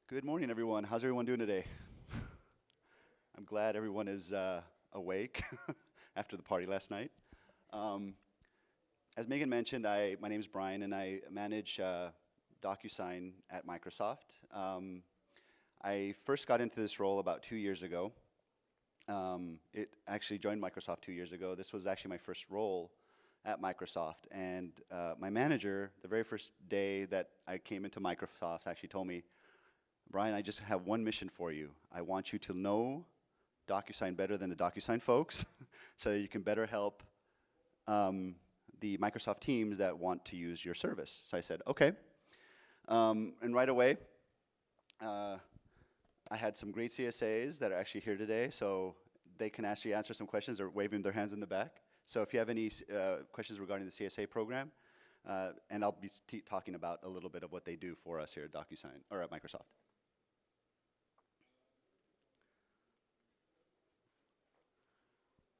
Good morning, everyone. How's everyone doing today? I'm glad everyone is awake after the party last night. Um, as Megan mentioned, my name is Brian, and I manage DocuSign at Microsoft. I first got into this role about 2 years ago. It actually joined Microsoft 2 years ago. This was actually my first role at Microsoft, and my manager, the very first day that I came into Microsoft, actually told me, Brian, I just have one mission for you. I want you to know DocuSign better than the DocuSign folks so that you can better help the Microsoft teams that want to use your service. So I said, okay. And right away, I had some great CSAs that are actually here today, so they can actually answer some questions. They're waving their hands in the back. So if you have any questions regarding the CSA program, and I'll be talking about a little bit of what they do for us here at DocuSign, or at Microsoft.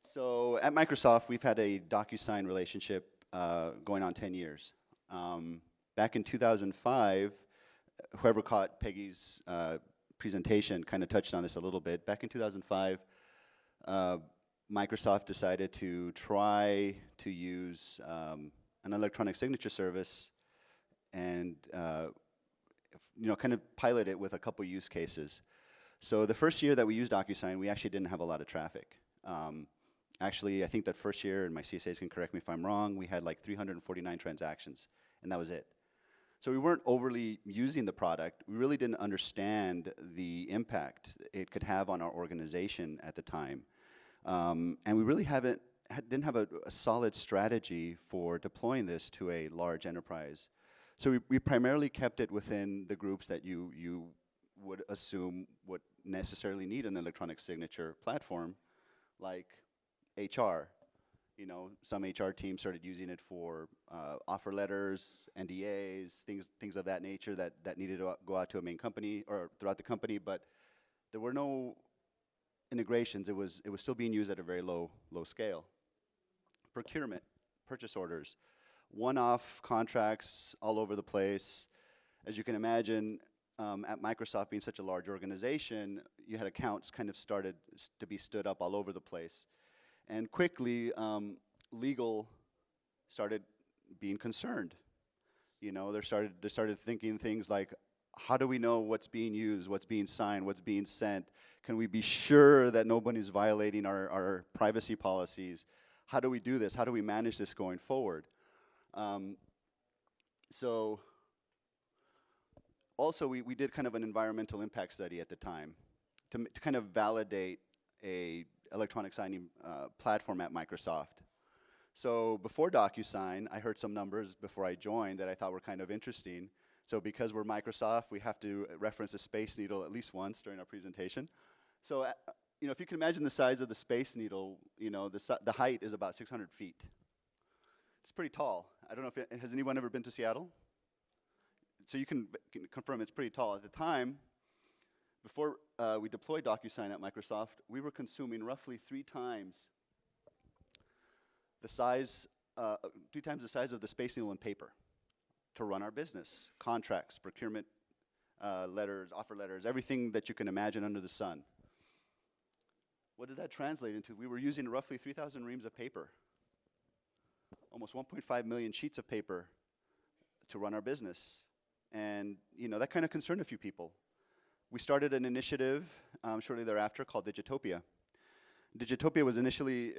So at Microsoft, we've had a DocuSign relationship going on 10 years. Back in 2005, whoever caught Peggy's presentation kind of touched on this a little bit. Back in 2005, Microsoft decided to try to use an electronic signature service and kind of pilot it with a couple use cases. So the first year that we used DocuSign, we actually didn't have a lot of traffic. Actually, I think that first year, and my CSAs can correct me if I'm wrong, we had like 349 transactions, and that was it. So we weren't overly using the product. We really didn't understand the impact it could have on our organization at the time. And we really didn't have a solid strategy for deploying this to a large enterprise. So we primarily kept it within the groups that you would assume would necessarily need an electronic signature platform, like HR. Some HR teams started using it for offer letters, NDAs, things of that nature that needed to go out to a main company or throughout the company, but there were no integrations. It was still being used at a very low scale. Procurement, purchase orders, one-off contracts all over the place. As you can imagine, at Microsoft being such a large organization, you had accounts kind of started to be stood up all over the place. And quickly, legal started being concerned. They started thinking things like, how do we know what's being used, what's being signed, what's being sent? Can we be sure that nobody's violating our privacy policies? How do we do this? How do we manage this going forward? So also, we did kind of an environmental impact study at the time to kind of validate a electronic signing platform at Microsoft. So before DocuSign, I heard some numbers before I joined that I thought were kind of interesting. So because we're Microsoft, we have to reference the Space Needle at least once during our presentation. So if you can imagine the size of the Space Needle, the height is about 600 feet. It's pretty tall. I don't know if has anyone ever been to Seattle? So you can confirm it's pretty tall. At the time, before we deployed DocuSign at Microsoft, we were consuming roughly 3 times the size of the Space Needle in paper to run our business. Contracts, procurement, letters, offer letters, everything that you can imagine under the sun. What did that translate into? We were using roughly 3,000 reams of paper, almost 1.5 million sheets of paper to run our business. And that kind of concerned a few people. We started an initiative shortly thereafter called Digitopia. Digitopia was initially,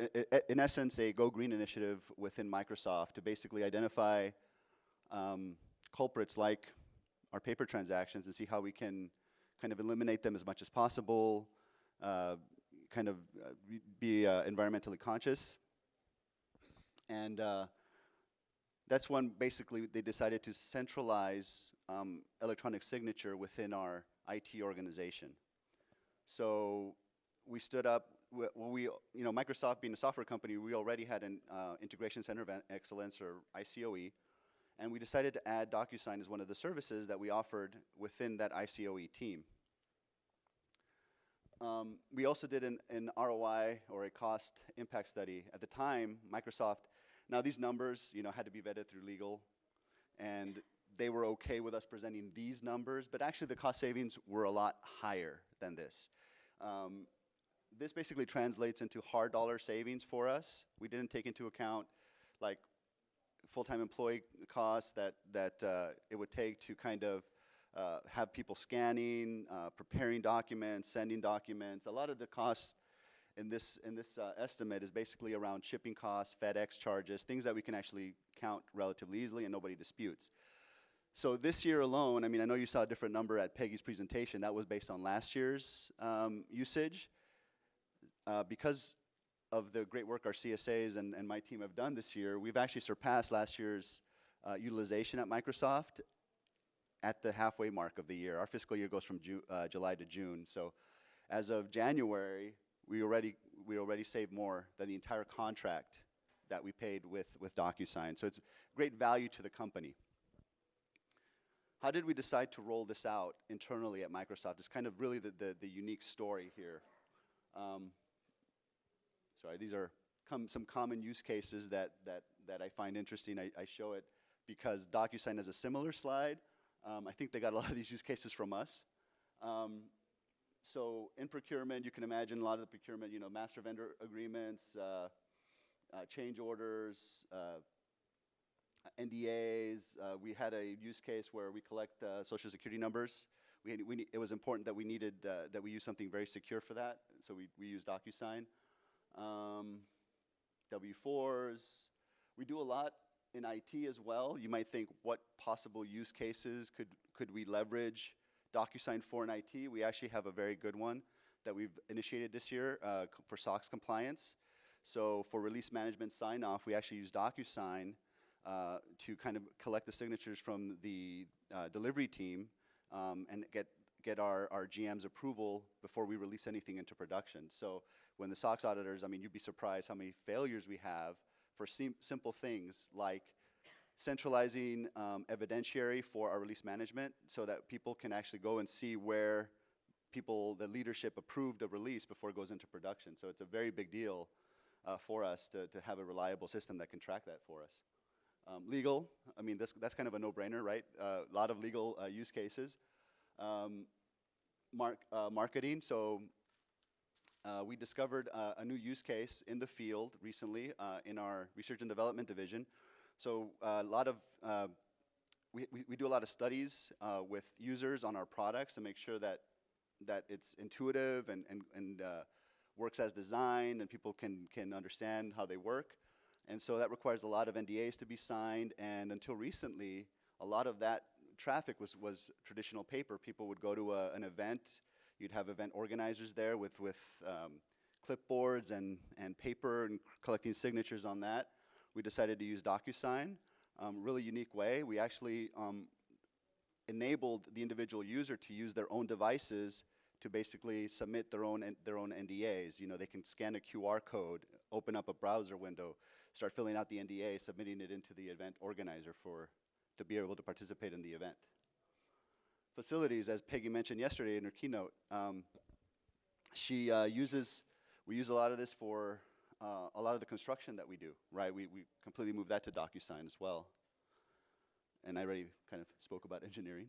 in essence, a Go Green initiative within Microsoft to basically identify culprits like our paper transactions and see how we can kind of eliminate them as much as possible, be environmentally conscious. And that's when basically they decided to centralize electronic signature within our IT organization. So we stood up, Microsoft being a software company, we already had an Integration Center of Excellence, or ICOE, and we decided to add DocuSign as one of the services that we offered within that ICOE team. We also did an ROI, or a cost impact study. At the time, Microsoft, now these numbers had to be vetted through legal, and they were okay with us presenting these numbers, but actually the cost savings were a lot higher than this. This basically translates into hard dollar savings for us. We didn't take into account like full-time employee costs that it would take to kind of have people scanning, preparing documents, sending documents. A lot of the costs in this estimate is basically around shipping costs, FedEx charges, things that we can actually count relatively easily and nobody disputes. So this year alone, I mean, I know you saw a different number at Peggy's presentation. That was based on last year's usage. Because of the great work our CSAs and my team have done this year, we've actually surpassed last year's utilization at Microsoft at the halfway mark of the year. Our fiscal year goes from July to June. So as of January, we already saved more than the entire contract that we paid with DocuSign. So it's great value to the company. How did we decide to roll this out internally at Microsoft? It's kind of really the unique story here. Sorry, these are some common use cases that I find interesting. I show it because DocuSign has a similar slide. I think they got a lot of these use cases from us. So in procurement, you can imagine a lot of the procurement, you know, master vendor agreements, change orders, NDAs. We had a use case where we collect social security numbers. It was important that we needed that we use something very secure for that, so we use DocuSign. W4s. We do a lot in IT as well. You might think, what possible use cases could we leverage DocuSign for in IT? We actually have a very good one that we've initiated this year for SOX compliance. So for release management sign-off, we actually use DocuSign to kind of collect the signatures from the delivery team and get our GM's approval before we release anything into production. So when the SOX auditors, I mean, you'd be surprised how many failures we have for simple things like centralizing evidentiary for our release management so that people can actually go and see where the leadership approved a release before it goes into production. So it's a very big deal for us to have a reliable system that can track that for us. Legal, I mean, that's kind of a no-brainer, right? A lot of legal use cases. Marketing, so we discovered a new use case in the field recently in our research and development division. So a lot of, we do a lot of studies with users on our products to make sure that it's intuitive and works as designed and people can understand how they work. And so that requires a lot of NDAs to be signed, and until recently, a lot of that traffic was traditional paper. People would go to an event, you'd have event organizers there with clipboards and paper and collecting signatures on that. We decided to use DocuSign, really unique way. We actually enabled the individual user to use their own devices to basically submit their own NDAs. You know, they can scan a QR code, open up a browser window, start filling out the NDA, submitting it into the event organizer to be able to participate in the event. Facilities, as Peggy mentioned yesterday in her keynote, we use a lot of this for a lot of the construction that we do, right? We completely moved that to DocuSign as well. And I already kind of spoke about engineering.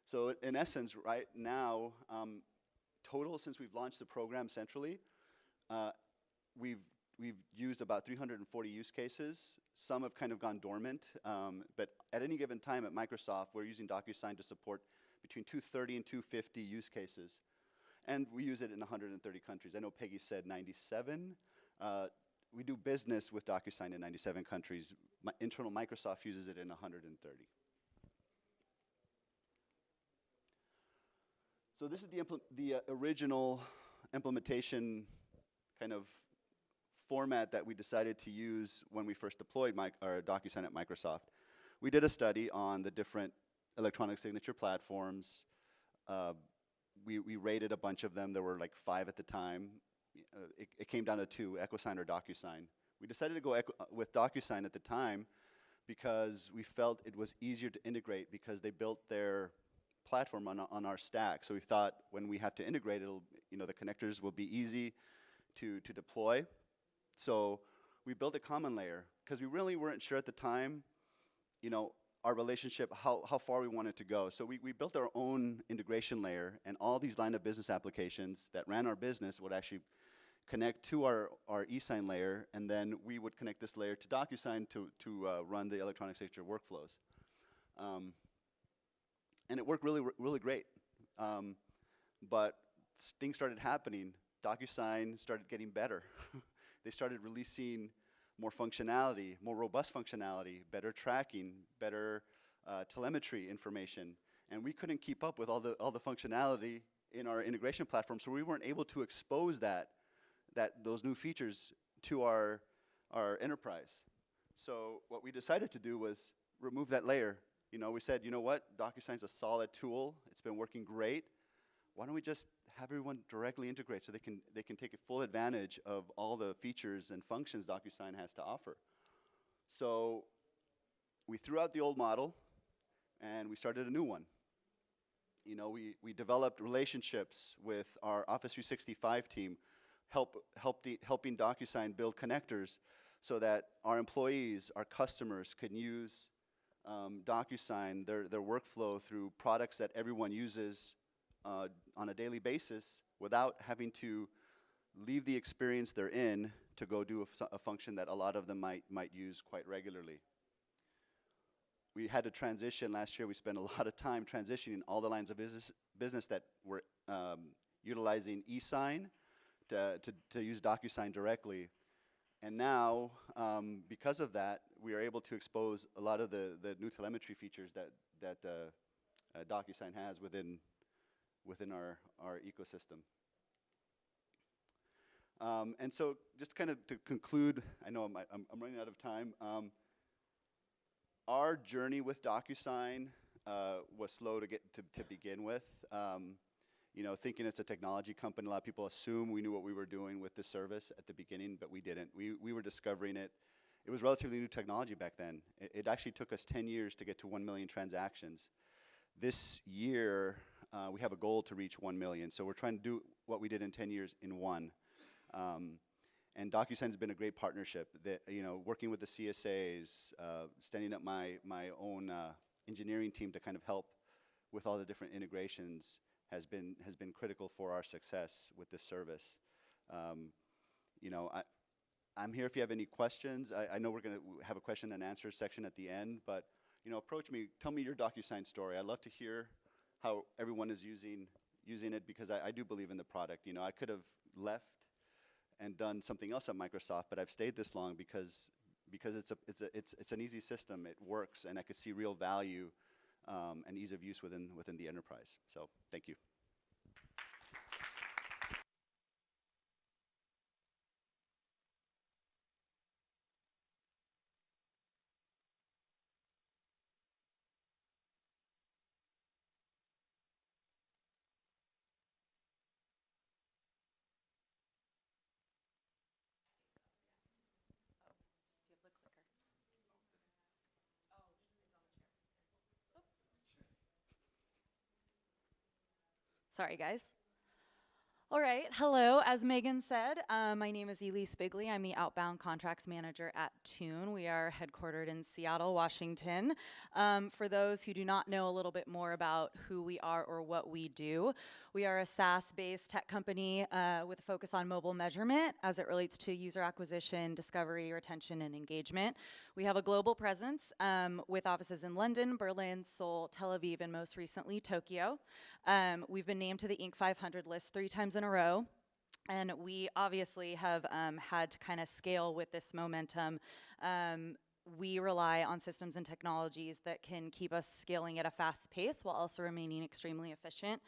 So in essence, right now, total since we've launched the program centrally, we've used about 340 use cases. Some have kind of gone dormant, but at any given time at Microsoft, we're using DocuSign to support between 230 and 250 use cases. And we use it in 130 countries. I know Peggy said 97. We do business with DocuSign in 97 countries. Internal Microsoft uses it in 130. So this is the original implementation kind of format that we decided to use when we first deployed our DocuSign at Microsoft. We did a study on the different electronic signature platforms. We rated a bunch of them. There were like 5 at the time. It came down to 2, EchoSign or DocuSign. We decided to go with DocuSign at the time because we felt it was easier to integrate because they built their platform on our stack. So we thought when we have to integrate, the connectors will be easy to deploy. So we built a common layer because we really weren't sure at the time, our relationship, how far we wanted to go. So we built our own integration layer, and all these line of business applications that ran our business would actually connect to our eSign layer, and then we would connect this layer to DocuSign to run the electronic signature workflows. And it worked really great. But things started happening. DocuSign started getting better. They started releasing more functionality, more robust functionality, better tracking, better telemetry information. And we couldn't keep up with all the functionality in our integration platform, so we weren't able to expose those new features to our enterprise. So what we decided to do was remove that layer. You know, we said, you know what, DocuSign's a solid tool. It's been working great. Why don't we just have everyone directly integrate so they can take full advantage of all the features and functions DocuSign has to offer. So we threw out the old model and we started a new one. You know, we developed relationships with our Office 365 team, helping DocuSign build connectors so that our employees, our customers can use DocuSign, their workflow through products that everyone uses on a daily basis without having to leave the experience they're in to go do a function that a lot of them might use quite regularly. We had to transition last year. We spent a lot of time transitioning all the lines of business that were utilizing eSign to use DocuSign directly. And now, because of that, we are able to expose a lot of the new telemetry features that DocuSign has within our ecosystem. And so just kind of to conclude, I know I'm running out of time. Our journey with DocuSign was slow to begin with. You know, thinking it's a technology company, a lot of people assume we knew what we were doing with this service at the beginning, but we didn't. We were discovering it. It was relatively new technology back then. It actually took us 10 years to get to 1 million transactions. This year, we have a goal to reach 1 million. So we're trying to do what we did in 10 years in one. And DocuSign's been a great partnership. You know, working with the CSAs, standing up my own engineering team to kind of help with all the different integrations has been critical for our success with this service. You know, I'm here if you have any questions. I know we're going to have a question and answer section at the end, but you know, approach me. Tell me your DocuSign story. I'd love to hear how everyone is using it, because I do believe in the product. You know, I could have left and done something else at Microsoft, but I've stayed this long because it's an easy system. It works, and I could see real value and ease of use within the enterprise. So thank you. Sorry, guys. All right, hello. As Megan said, my name is Elise Bigley. I'm the Outbound Contracts Manager at Tune. We are headquartered in Seattle, Washington. For those who do not know a little bit more about who we are or what we do, we are a SaaS-based tech company with a focus on mobile measurement as it relates to user acquisition, discovery, retention, and engagement. We have a global presence with offices in London, Berlin, Seoul, Tel Aviv, and most recently, Tokyo. We've been named to the Inc. 500 list 3 times in a row, and we obviously have had to kind of scale with this momentum. We rely on systems and technologies that can keep us scaling at a fast pace while also remaining extremely efficient.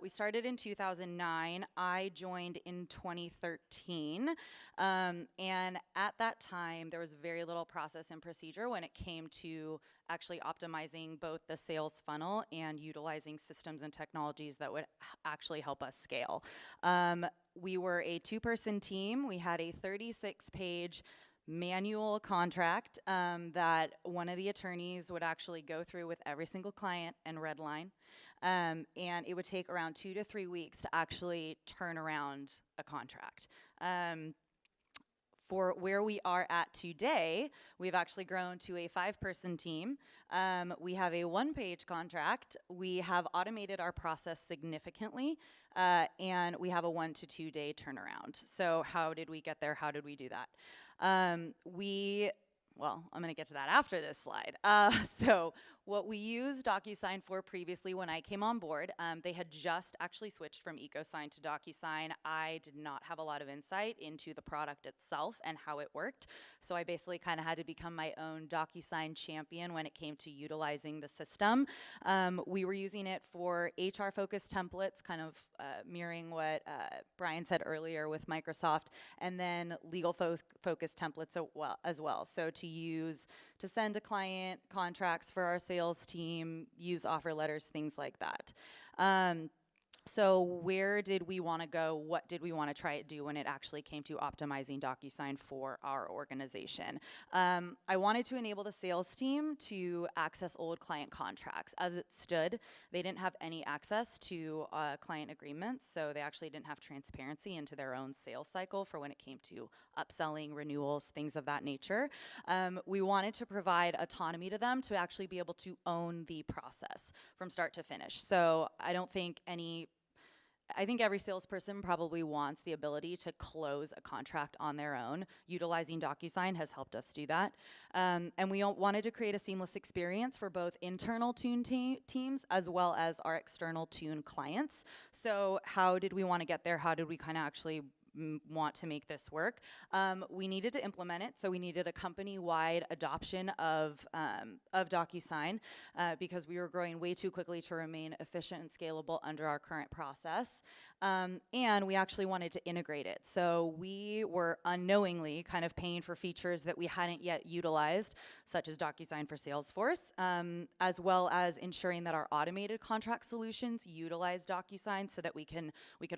We started in 2009. I joined in 2013. And at that time, there was very little process and procedure when it came to actually optimizing both the sales funnel and utilizing systems and technologies that would actually help us scale. We were a 2-person team. We had a 36-page manual contract that one of the attorneys would actually go through with every single client and redline. And it would take around 2 to 3 weeks to actually turn around a contract. for where we are at today, we've actually grown to a 5-person team. We have a 1-page contract. We have automated our process significantly, and we have a 1 to 2 day turnaround. So how did we get there? How did we do that? Well, I'm going to get to that after this slide. So what we used DocuSign for previously when I came on board, they had just actually switched from EcoSign to DocuSign. I did not have a lot of insight into the product itself and how it worked. So I basically kind of had to become my own DocuSign champion when it came to utilizing the system. We were using it for HR-focused templates, kind of mirroring what Brian said earlier with Microsoft, and then legal-focused templates as well. So to send to client contracts for our sales team, use offer letters, things like that. So where did we want to go? What did we want to try to do when it actually came to optimizing DocuSign for our organization? I wanted to enable the sales team to access old client contracts. As it stood, they didn't have any access to client agreements, so they actually didn't have transparency into their own sales cycle for when it came to upselling, renewals, things of that nature. We wanted to provide autonomy to them to actually be able to own the process from start to finish. So I think every salesperson probably wants the ability to close a contract on their own. Utilizing DocuSign has helped us do that. And we wanted to create a seamless experience for both internal Tune teams as well as our external Tune clients. So how did we want to get there? How did we kind of actually want to make this work? We needed to implement it, so we needed a company-wide adoption of DocuSign because we were growing way too quickly to remain efficient and scalable under our current process. And we actually wanted to integrate it. So we were unknowingly kind of paying for features that we hadn't yet utilized, such as DocuSign for Salesforce, as well as ensuring that our automated contract solutions utilize DocuSign so that we could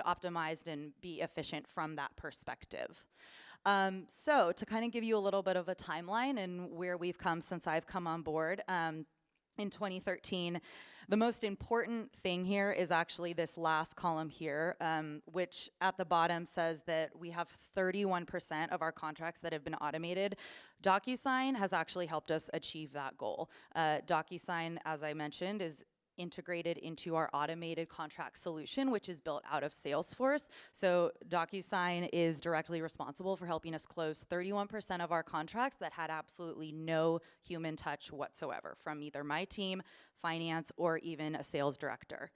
optimize and be efficient from that perspective. So to kind of give you a little bit of a timeline and where we've come since I've come on board, in 2013, the most important thing here is actually this last column here, which at the bottom says that we have 31% of our contracts that have been automated. DocuSign has actually helped us achieve that goal. DocuSign, as I mentioned, is integrated into our automated contract solution, which is built out of Salesforce. So DocuSign is directly responsible for helping us close 31% of our contracts that had absolutely no human touch whatsoever from either my team, finance, or even a sales director.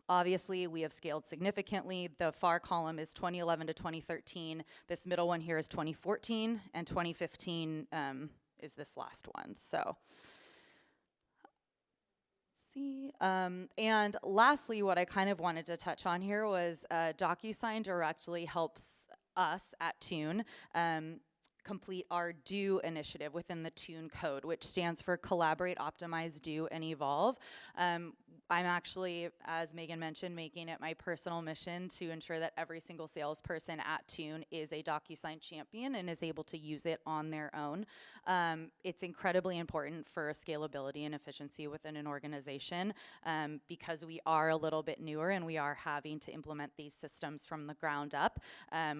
Obviously, we have scaled significantly. The far column is 2011 to 2013. This middle one here is 2014, and 2015 is this last one. So. And lastly, what I kind of wanted to touch on here was DocuSign directly helps us at Tune complete our DO initiative within the Tune code, which stands for Collaborate, Optimize, Do, and Evolve. I'm actually, as Megan mentioned, making it my personal mission to ensure that every single salesperson at Tune is a DocuSign champion and is able to use it on their own. It's incredibly important for scalability and efficiency within an organization because we are a little bit newer and we are having to implement these systems from the ground up.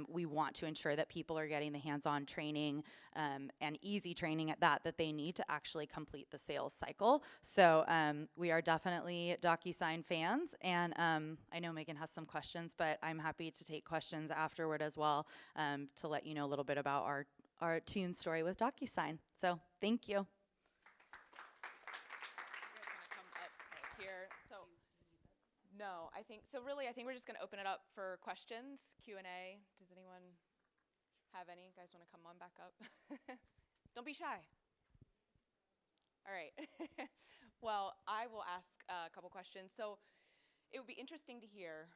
We want to ensure that people are getting the hands-on training and easy training at that they need to actually complete the sales cycle. So we are definitely DocuSign fans, and I know Megan has some questions, but I'm happy to take questions afterward as well to let you know a little bit about our Tune story with DocuSign. So thank you. No, I think we're just going to open it up for questions, Q&A. Does anyone have any? You guys want to come on back up? Don't be shy. All right. Well, I will ask a couple questions. So it would be interesting to hear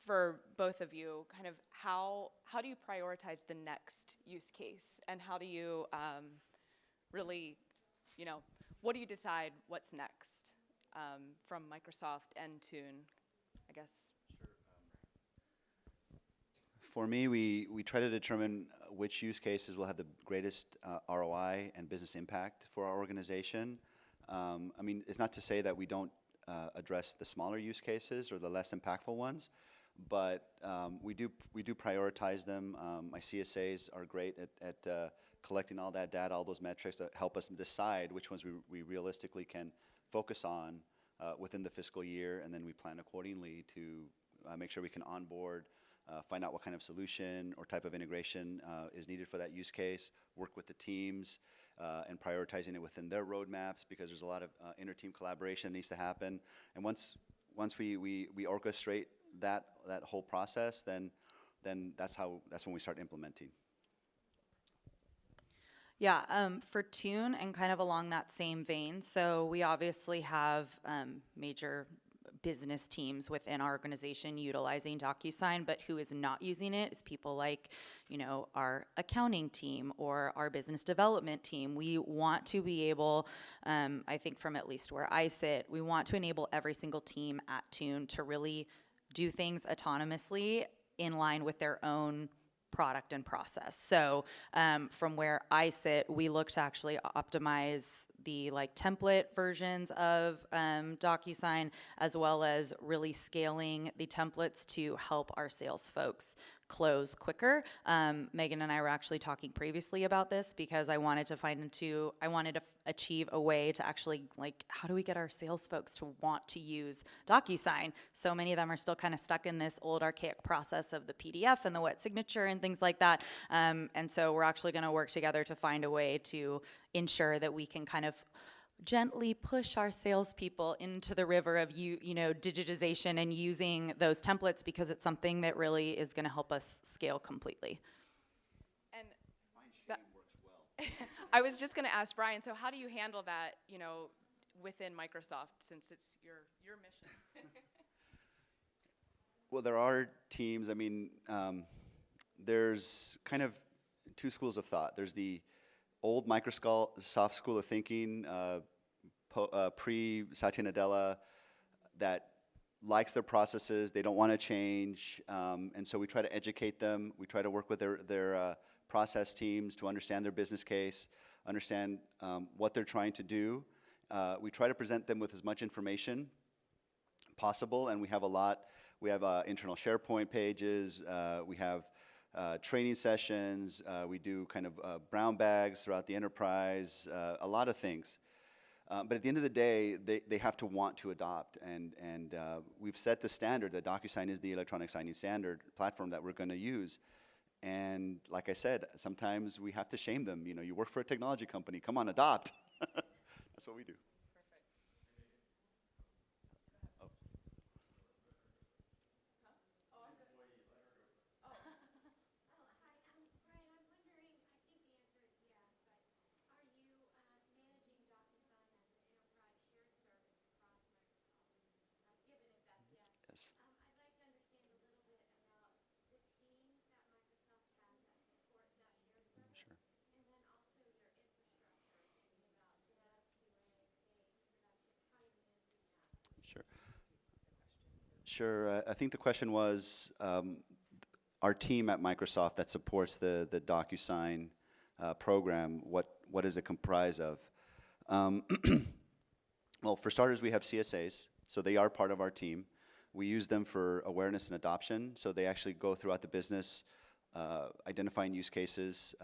for both of you kind of how do you prioritize the next use case, and how do you really, what do you decide what's next from Microsoft and Tune, I guess? For me, we try to determine which use cases will have the greatest ROI and business impact for our organization. I mean, it's not to say that we don't address the smaller use cases or the less impactful ones, but we do prioritize them. My CSAs are great at collecting all that data, all those metrics that help us decide which ones we realistically can focus on within the fiscal year, and then we plan accordingly to make sure we can onboard, find out what kind of solution or type of integration is needed for that use case, work with the teams, and prioritizing it within their roadmaps, because there's a lot of inter-team collaboration that needs to happen. And once we orchestrate that whole process, then that's when we start implementing. Yeah, for Tune and kind of along that same vein, so we obviously have major business teams within our organization utilizing DocuSign, but who is not using it is people like, our accounting team or our business development team. We want to be able, I think from at least where I sit, we want to enable every single team at Tune to really do things autonomously in line with their own product and process. So from where I sit, we look to actually optimize the template versions of DocuSign, as well as really scaling the templates to help our sales folks close quicker. Megan and I were actually talking previously about this because I wanted to achieve a way to actually, how do we get our sales folks to want to use DocuSign? So many of them are still kind of stuck in this old archaic process of the PDF and the wet signature and things like that. And so we're actually going to work together to find a way to ensure that we can kind of gently push our salespeople into the river of digitization and using those templates, because it's something that really is going to help us scale completely. And I was just going to ask Brian, so how do you handle that, within Microsoft, since it's your mission? Well, there are teams. I mean, there's kind of two schools of thought. There's the old Microsoft school of thinking, pre-Satya Nadella, that likes their processes. They don't want to change, and so we try to educate them. We try to work with their process teams to understand their business case, understand what they're trying to do. We try to present them with as much information possible, and we have a lot. We have internal SharePoint pages. We have training sessions. We do kind of brown bags throughout the enterprise, a lot of things. But at the end of the day, they have to want to adopt, and we've set the standard that DocuSign is the electronic signing standard platform that we're going to use. And like I said, sometimes we have to shame them. You work for a technology company. Come on, adopt. That's what we do. Yes. Sure. Sure. Sure. I think the question was our team at Microsoft that supports the DocuSign program. What does it comprise of? Well, for starters, we have CSAs, so they are part of our team. We use them for awareness and adoption, so they actually go throughout the business, identifying use cases.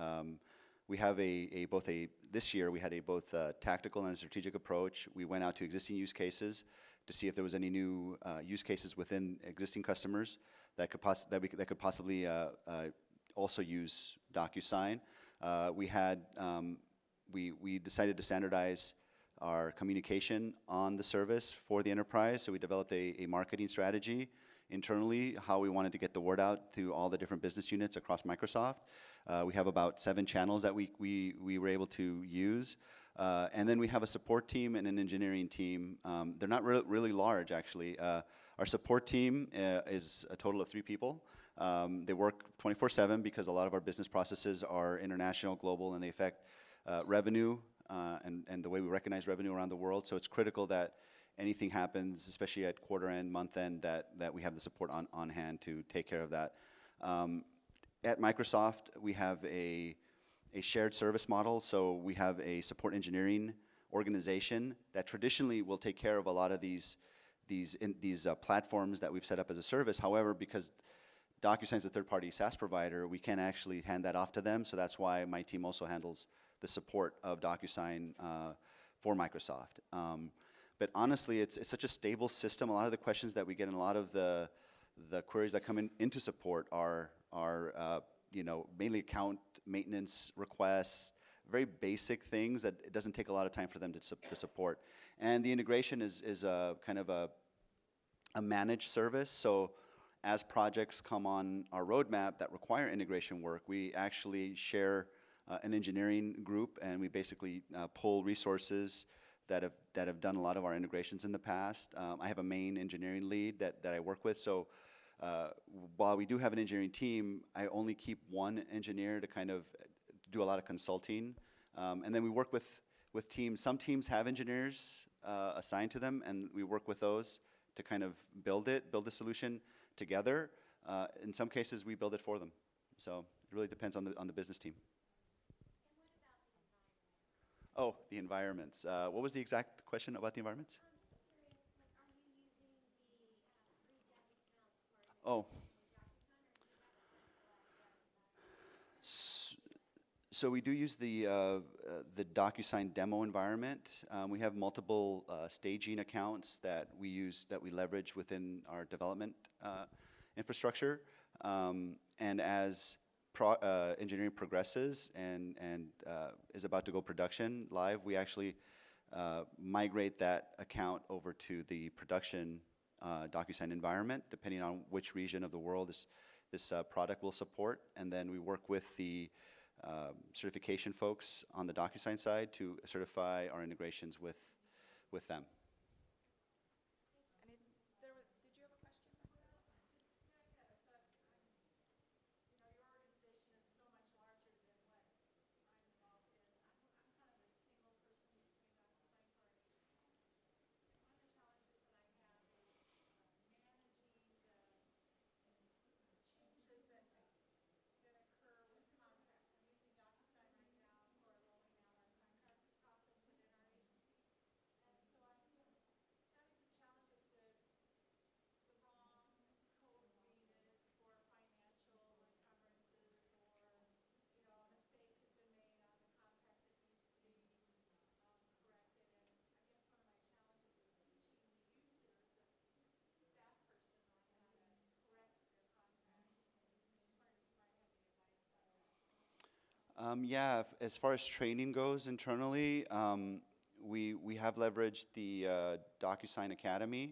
We have this year we had a both tactical and a strategic approach. We went out to existing use cases to see if there was any new use cases within existing customers that could possibly also use DocuSign. We decided to standardize our communication on the service for the enterprise, so we developed a marketing strategy internally, how we wanted to get the word out to all the different business units across Microsoft. We have about 7 channels that we were able to use. And then we have a support team and an engineering team. They're not really large, actually. Our support team is a total of 3 people. They work 24/7 because a lot of our business processes are international, global, and they affect revenue and the way we recognize revenue around the world. So it's critical that anything happens, especially at quarter end, month end, that we have the support on hand to take care of that. At Microsoft, we have a shared service model, so we have a support engineering organization that traditionally will take care of a lot of these these platforms that we've set up as a service. However, because DocuSign is a third-party SaaS provider, we can't actually hand that off to them. So that's why my team also handles the support of DocuSign for Microsoft. But honestly, it's such a stable system. A lot of the questions that we get and a lot of the queries that come into support are you know, mainly account maintenance requests, very basic things that it doesn't take a lot of time for them to support. And the integration is a kind of a managed service. So as projects come on our roadmap that require integration work, we actually share an engineering group, and we basically pull resources that have done a lot of our integrations in the past. I have a main engineering lead that I work with. So while we do have an engineering team, I only keep one engineer to kind of do a lot of consulting. And then we work with teams. Some teams have engineers assigned to them, and we work with those to kind of build the solution together. In some cases, we build it for them. So it really depends on the business team. Oh, the environments. What was the exact question about the environments? Oh. So we do use the DocuSign demo environment. We have multiple staging accounts that we leverage within our development infrastructure. And as engineering progresses and is about to go production live, we actually migrate that account over to the production DocuSign environment, depending on which region of the world this product will support. And then we work with the certification folks on the DocuSign side to certify our integrations with them. Did you have a question? Yeah, as far as training goes internally, we have leveraged the DocuSign Academy.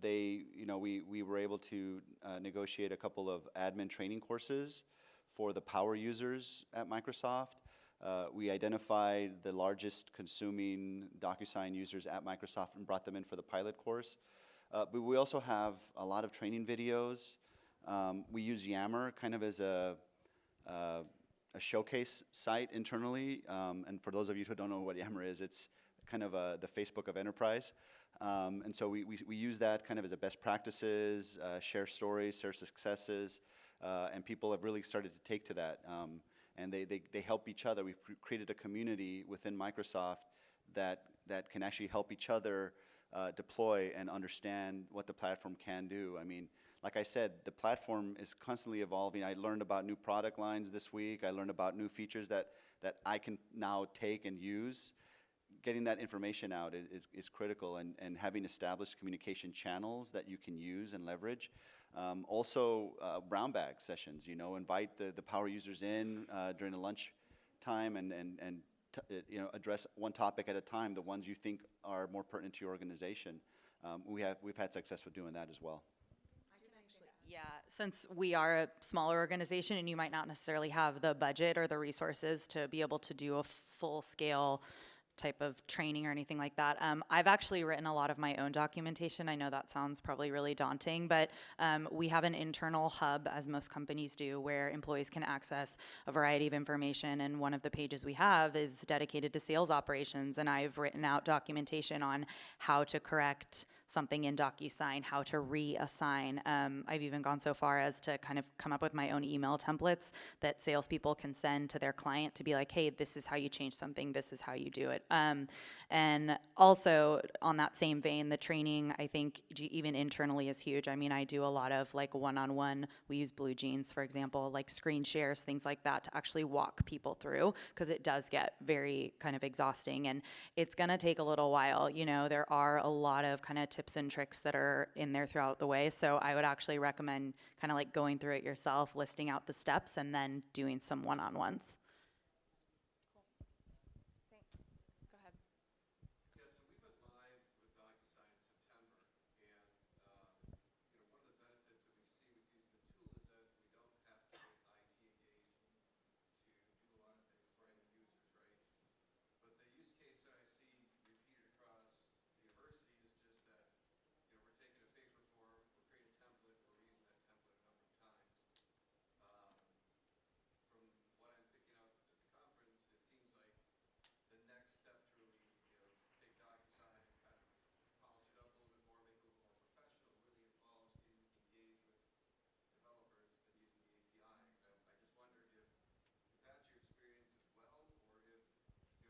We were able to negotiate a couple of admin training courses for the power users at Microsoft. We identified the largest consuming DocuSign users at Microsoft and brought them in for the pilot course. But we also have a lot of training videos. We use Yammer kind of as a showcase site internally. And for those of you who don't know what Yammer is, it's kind of the Facebook of enterprise. And so we use that kind of as a best practices, share stories, share successes, and people have really started to take to that. And they help each other. We've created a community within Microsoft that can actually help each other deploy and understand what the platform can do. I mean, like I said, the platform is constantly evolving. I learned about new product lines this week. I learned about new features that I can now take and use. Getting that information out is critical, and having established communication channels that you can use and leverage. Also, brown bag sessions, invite the power users in during the lunch time and address one topic at a time, the ones you think are more pertinent to your organization. We've had success with doing that as well. Yeah, since we are a smaller organization and you might not necessarily have the budget or the resources to be able to do a full-scale type of training or anything like that. I've actually written a lot of my own documentation. I know that sounds probably really daunting, but we have an internal hub, as most companies do, where employees can access a variety of information, and one of the pages we have is dedicated to sales operations, and I've written out documentation on how to correct something in DocuSign, how to reassign. I've even gone so far as to kind of come up with my own email templates that salespeople can send to their client to be like, hey, this is how you change something, this is how you do it. And also on that same vein, the training, I think even internally is huge. I mean, I do a lot of like one-on-one, we use Blue Jeans, for example, like screen shares, things like that to actually walk people through, because it does get very kind of exhausting and it's gonna take a little while. You know, there are a lot of kind of tips and tricks that are in there throughout the way. So I would actually recommend kind of like going through it yourself, listing out the steps and then doing some one-on-ones. Thanks. Go ahead. Yeah, so we went live with DocuSign in September, and one of the benefits that we see with using the tool is that we don't have to get IT engaged to do a lot of things for end users, right? But the use case that I see repeated across the university is just that we're taking a Facebook form, we're creating a template, and we're using that template a number of times. Um, from what I'm picking up at the conference, it seems like the next step to really, take DocuSign and kind of polish it up a little bit more, make it a little more professional, really involves getting engaged with developers and using the API. I just wonder if that's your experience as well, or if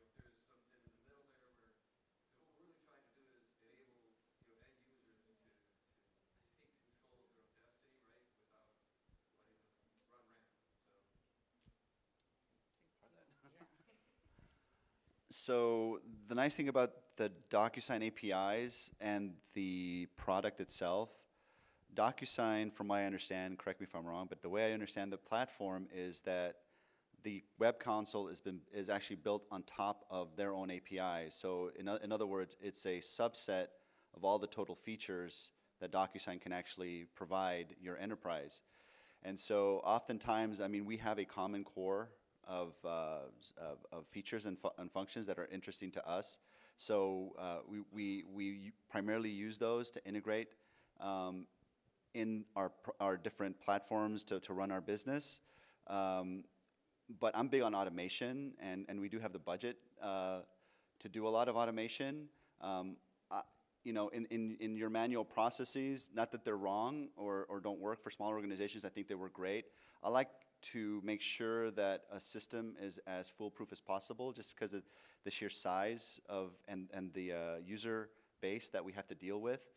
there's something in the middle there where, because what we're really trying to do is enable end users to take control of their own destiny, right, without letting them run rampant. So the nice thing about the DocuSign APIs and the product itself, DocuSign, from what I understand, correct me if I'm wrong, but the way I understand the platform is that the web console is actually built on top of their own APIs. So in other words, it's a subset of all the total features that DocuSign can actually provide your enterprise. And so oftentimes, I mean, we have a common core of features and functions that are interesting to us. So we primarily use those to integrate in our different platforms to run our business. But I'm big on automation, and we do have the budget to do a lot of automation. In your manual processes, not that they're wrong or don't work for smaller organizations, I think they work great. I like to make sure that a system is as foolproof as possible, just because of the sheer size of and the user base that we have to deal with.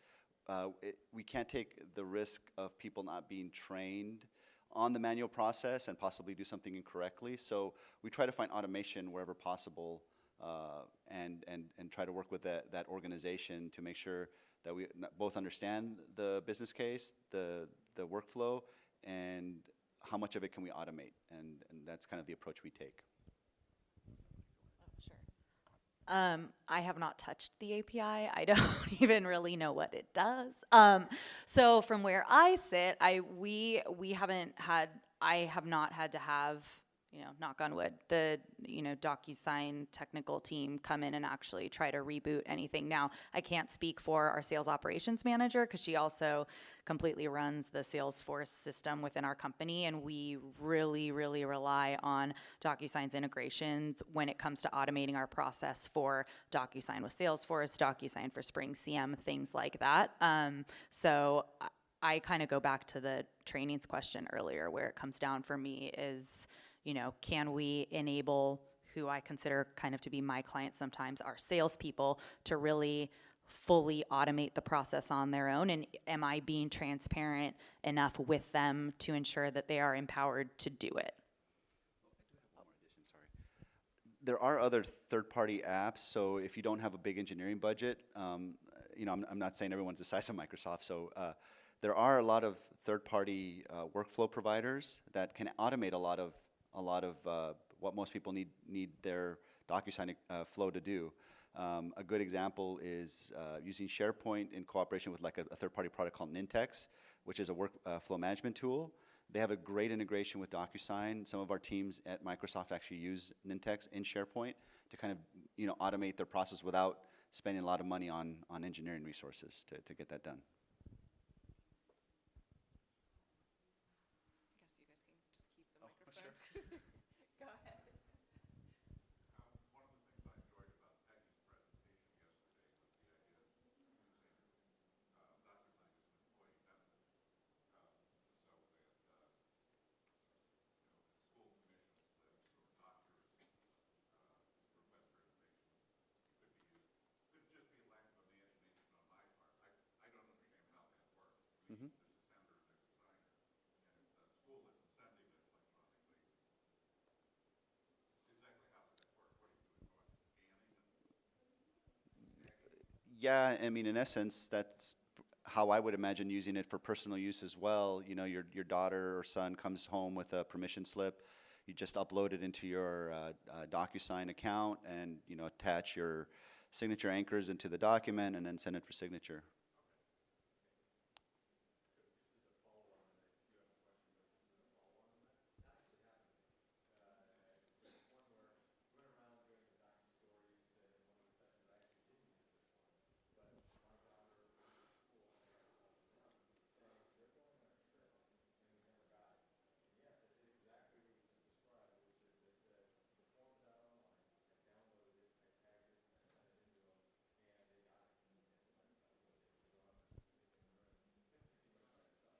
We can't take the risk of people not being trained on the manual process and possibly do something incorrectly. So we try to find automation wherever possible, and try to work with that organization to make sure that we both understand the business case, the workflow, and how much of it can we automate, and that's kind of the approach we take. I have not touched the API. I don't even really know what it does. So from where I sit, I have not had to have, knock on wood, the, DocuSign technical team come in and actually try to reboot anything. Now, I can't speak for our sales operations manager because she also completely runs the Salesforce system within our company, and we really, really rely on DocuSign's integrations when it comes to automating our process for DocuSign with Salesforce, DocuSign for Spring CM, things like that. So I kind of go back to the trainings question earlier, where it comes down for me is, can we enable who I consider kind of to be my clients sometimes, our salespeople, to really fully automate the process on their own? And am I being transparent enough with them to ensure that they are empowered to do it? There are other third-party apps, so if you don't have a big engineering budget, I'm not saying everyone's the size of Microsoft, so there are a lot of third-party workflow providers that can automate a lot of what most people need their DocuSign flow to do. A good example is using SharePoint in cooperation with like a third-party product called Nintex, which is a workflow management tool. They have a great integration with DocuSign. Some of our teams at Microsoft actually use Nintex in SharePoint to kind of automate their process without spending a lot of money on engineering resources to get that done. I guess you guys can just keep the microphone. Go ahead. One of the things I enjoyed about Peggy's presentation yesterday was the idea of using DocuSign as an employee benefit, so that school commissions, letters, or doctors' request for information could be used Mhm. as a sender and as a signer, and the school isn't sending it electronically. Exactly how does that work? What are you doing? Going and scanning and tagging? Yeah, I mean, in essence, that's how I would imagine using it for personal use as well. You know, your daughter or son comes home with a permission slip. You just upload it into your DocuSign account, and attach your signature anchors into the document, and then send it for signature.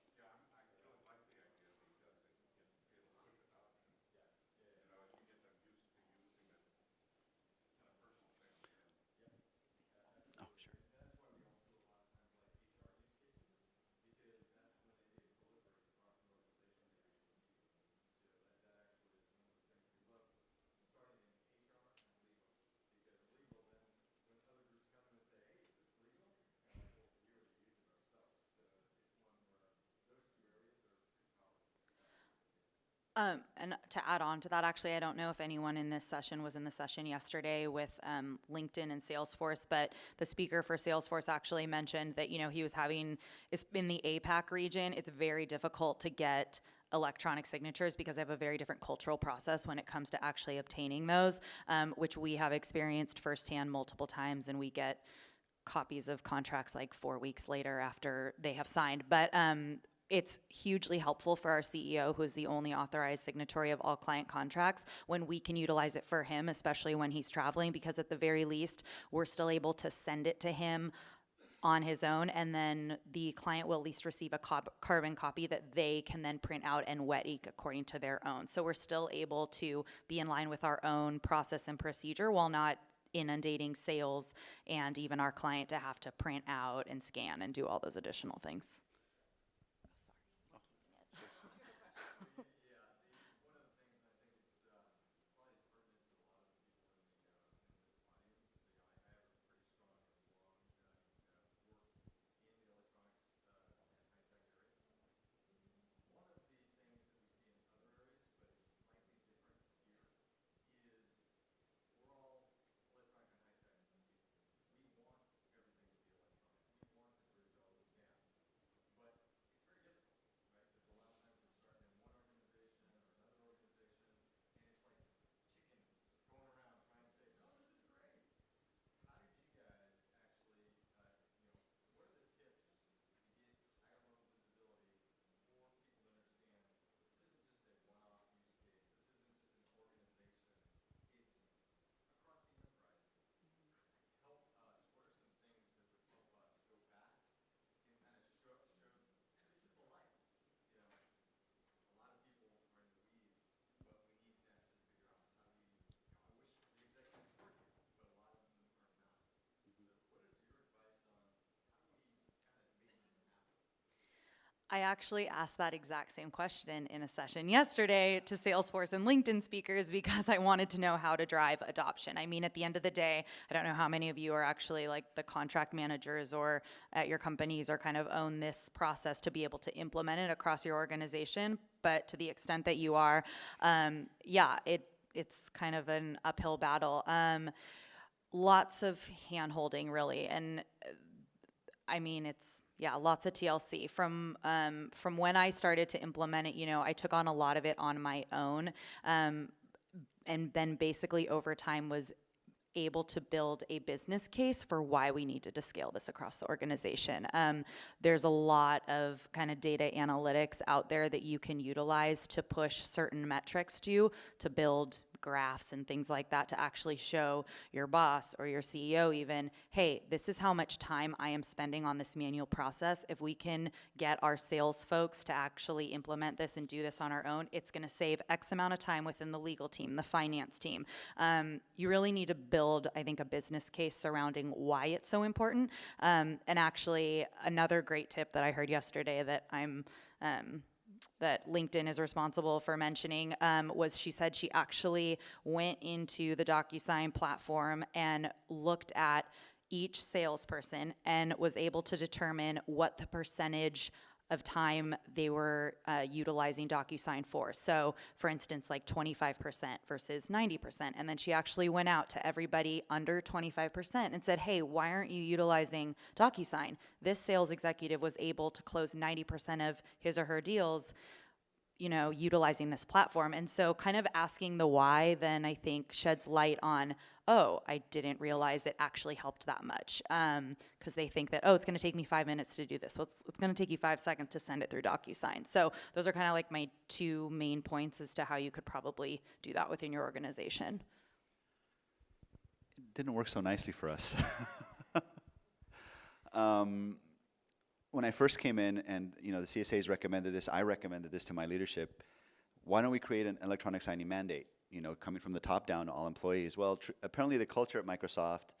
Yeah, I really like the idea because it'll push adoption. You know, as you get them used to using it in a personal standpoint. Oh, sure. And to add on to that, actually, I don't know if anyone in this session was in the session yesterday with LinkedIn and Salesforce, but the speaker for Salesforce actually mentioned that, he was it's in the APAC region, it's very difficult to get electronic signatures because they have a very different cultural process when it comes to actually obtaining those, which we have experienced firsthand multiple times, and we get copies of contracts like 4 weeks later after they have signed. But it's hugely helpful for our CEO, who is the only authorized signatory of all client contracts, when we can utilize it for him, especially when he's traveling, because at the very least, we're still able to send it to him on his own, and then the client will at least receive a carbon copy that they can then print out and wet ink according to their own. So we're still able to be in line with our own process and procedure while not inundating sales and even our client to have to print out and scan and do all those additional things. I actually asked that exact same question in a session yesterday to Salesforce and LinkedIn speakers because I wanted to know how to drive adoption. I mean, at the end of the day, I don't know how many of you are actually like the contract managers or at your companies or kind of own this process to be able to implement it across your organization. But to the extent that you are, yeah, it's kind of an uphill battle. Lots of hand-holding, really, and I mean, yeah, lots of TLC. From when I started to implement it, I took on a lot of it on my own, and then basically over time was able to build a business case for why we needed to scale this across the organization. There's a lot of kind of data analytics out there that you can utilize to push certain metrics to build, graphs and things like that to actually show your boss or your CEO even, hey, this is how much time I am spending on this manual process. If we can get our sales folks to actually implement this and do this on our own, it's gonna save X amount of time within the legal team, the finance team. You really need to build, I think, a business case surrounding why it's so important. And actually, another great tip that I heard yesterday that that LinkedIn is responsible for mentioning was she said she actually went into the DocuSign platform and looked at each salesperson and was able to determine what the percentage of time they were utilizing DocuSign for. So for instance, like 25% versus 90%. And then she actually went out to everybody under 25% and said, hey, why aren't you utilizing DocuSign? This sales executive was able to close 90% of his or her deals, you know, utilizing this platform. And so kind of asking the why then I think sheds light on, oh, I didn't realize it actually helped that much. Because they think that, oh, it's gonna take me 5 minutes to do this. Well, it's gonna take you 5 seconds to send it through DocuSign. So those are kind of like my 2 main points as to how you could probably do that within your organization. It didn't work so nicely for us. When I first came in and the CSAs recommended this, I recommended this to my leadership. Why don't we create an electronic signing mandate? Coming from the top down to all employees. Well, apparently the culture at Microsoft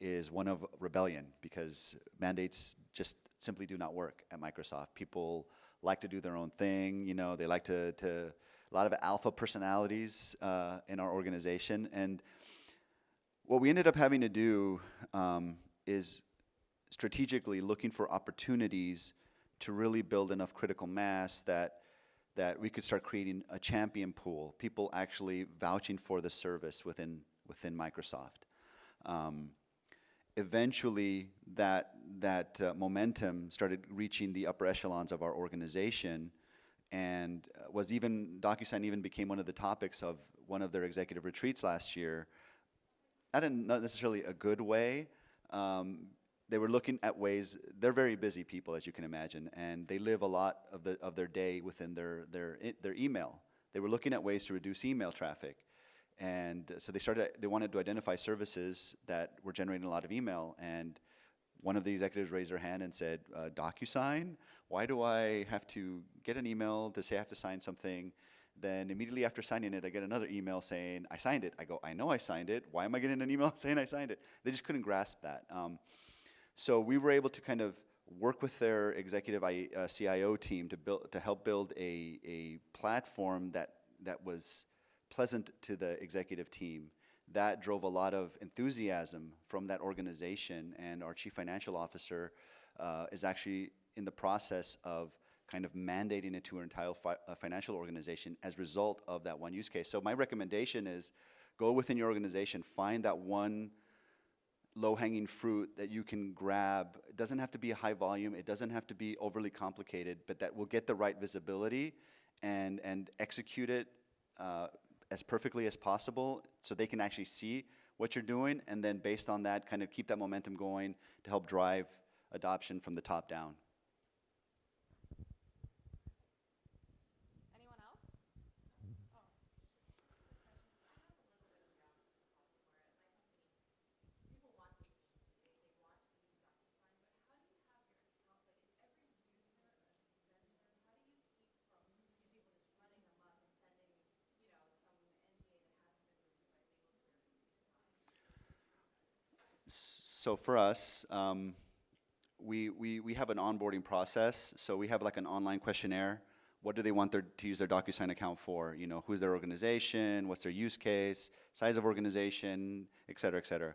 is one of rebellion because mandates just simply do not work at Microsoft. People like to do their own thing. They like to a lot of alpha personalities in our organization. And what we ended up having to do is strategically looking for opportunities to really build enough critical mass that we could start creating a champion pool, people actually vouching for the service within Microsoft. Eventually, that momentum started reaching the upper echelons of our organization, and DocuSign even became one of the topics of one of their executive retreats last year. Not necessarily a good way. They were looking at ways. They're very busy people, as you can imagine, and they live a lot of their day within their email. They were looking at ways to reduce email traffic, and so they wanted to identify services that were generating a lot of email. And one of the executives raised their hand and said, "DocuSign? Why do I have to get an email to say I have to sign something? Then immediately after signing it, I get another email saying I signed it." I go, "I know I signed it. Why am I getting an email saying I signed it?" They just couldn't grasp that. So we were able to kind of work with their executive CIO team to help build a platform that was pleasant to the executive team. That drove a lot of enthusiasm from that organization, and our chief financial officer is actually in the process of kind of mandating it to her entire financial organization as a result of that one use case. So my recommendation is go within your organization, find that one low-hanging fruit that you can grab. It doesn't have to be a high volume, it doesn't have to be overly complicated, but that will get the right visibility and execute it as perfectly as possible so they can actually see what you're doing, and then based on that, kind of keep that momentum going to help drive adoption from the top down. Anyone else? So for us, we have an onboarding process. So we have like an online questionnaire. What do they want to use their DocuSign account for? Who's their organization? What's their use case? Size of organization? Et cetera, et cetera.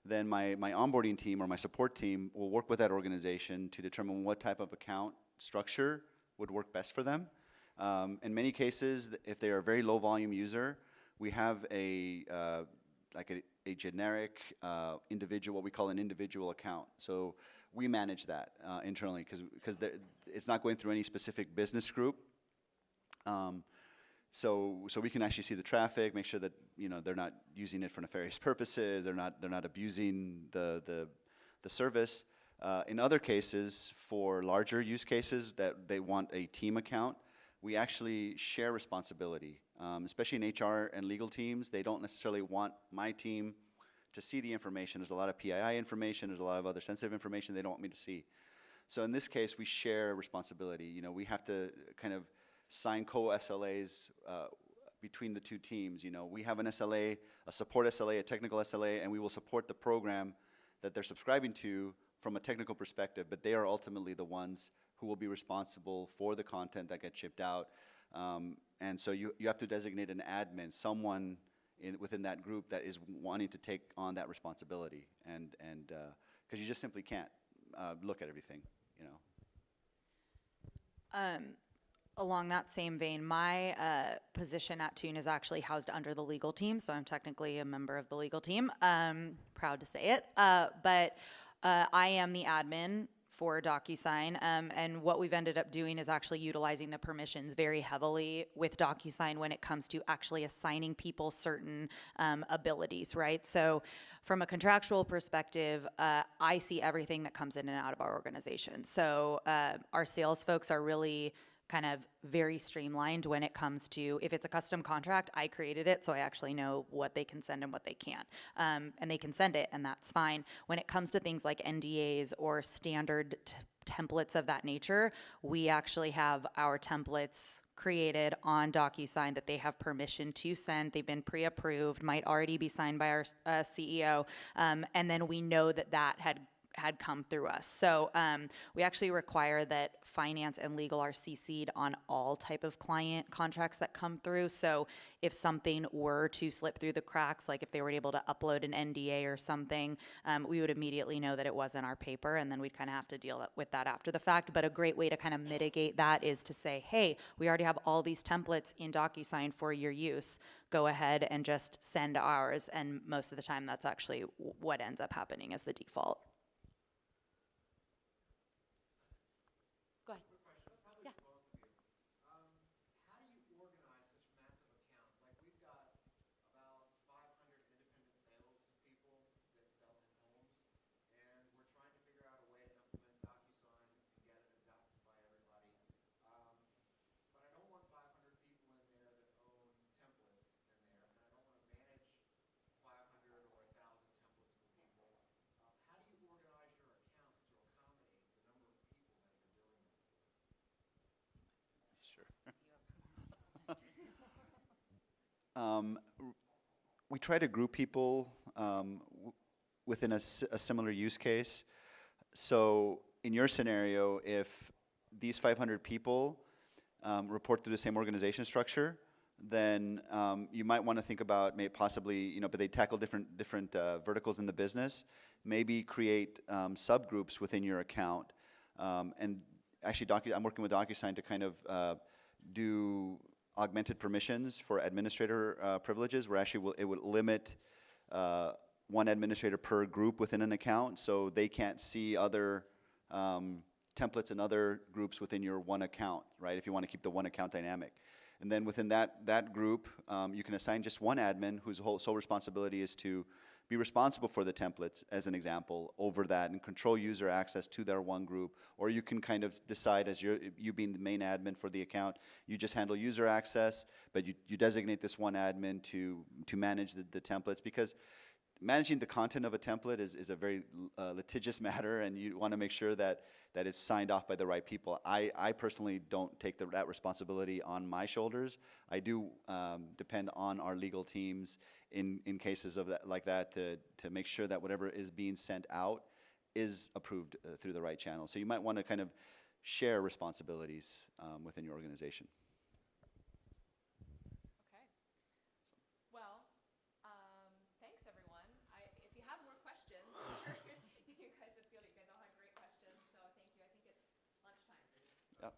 Then my onboarding team or my support team will work with that organization to determine what type of account structure would work best for them. In many cases, if they are a very low volume user, we have a generic individual, what we call an individual account. So we manage that internally because it's not going through any specific business group. So we can actually see the traffic, make sure that they're not using it for nefarious purposes, they're not abusing the service. In other cases, for larger use cases that they want a team account, we actually share responsibility. especially in HR and legal teams. They don't necessarily want my team to see the information. There's a lot of PII information. There's a lot of other sensitive information they don't want me to see. So in this case, we share responsibility. You know, we have to kind of sign co-SLAs between the two teams. You know, we have an SLA, a support SLA, a technical SLA, and we will support the program that they're subscribing to from a technical perspective, but they are ultimately the ones who will be responsible for the content that gets shipped out. And so you have to designate an admin, someone within that group that is wanting to take on that responsibility, and because you just simply can't look at everything, you know. Along that same vein, my position at Tune is actually housed under the legal team, so I'm technically a member of the legal team. Proud to say it, but I am the admin for DocuSign, and what we've ended up doing is actually utilizing the permissions very heavily with DocuSign when it comes to actually assigning people certain abilities, right? So from a contractual perspective, I see everything that comes in and out of our organization. So our sales folks are really kind of very streamlined when it comes to, if it's a custom contract, I created it, so I actually know what they can send and what they can't. And they can send it, and that's fine. When it comes to things like NDAs or standard templates of that nature, we actually have our templates created on DocuSign that they have permission to send. They've been pre-approved, might already be signed by our CEO, and then we know that that had come through us. So we actually require that finance and legal are CC'd on all type of client contracts that come through. So if something were to slip through the cracks, like if they were able to upload an NDA or something, we would immediately know that it wasn't our paper, and then we'd kind of have to deal with that after the fact. But a great way to kind of mitigate that is to say, hey, we already have all these templates in DocuSign for your use. Go ahead and just send ours. And most of the time, that's actually what ends up happening as the default. Go ahead. Yeah. How do you organize such massive accounts? Like we've got about 500 independent salespeople that sell in homes, and we're trying to figure out a way to implement DocuSign and get it adopted by everybody. But I don't want 500 people in there that own templates in there, and I don't want to manage 500 or 1,000 templates for people. How do you organize your accounts to accommodate the number of people that you're dealing with? Sure. We try to group people within a similar use case. So in your scenario, if these 500 people report to the same organization structure, then you might want to think about maybe possibly, you know, but they tackle different verticals in the business. Maybe create subgroups within your account. And actually, I'm working with DocuSign to kind of do augmented permissions for administrator privileges, where actually it would limit one administrator per group within an account, so they can't see other templates and other groups within your one account, right? If you want to keep the one account dynamic. And then within that group, you can assign just one admin whose sole responsibility is to be responsible for the templates, as an example, over that, and control user access to their one group. Or you can kind of decide, as you being the main admin for the account, you just handle user access, but you designate this one admin to manage the templates, because managing the content of a template is a very litigious matter, and you want to make sure that it's signed off by the right people. I personally don't take that responsibility on my shoulders. I do depend on our legal teams in cases of like that to make sure that whatever is being sent out is approved through the right channel. So you might want to kind of share responsibilities within your organization. Okay. Well, thanks everyone. If you have more questions, you guys would feel it. You guys all had great questions, so thank you. I think it's lunchtime. Yep.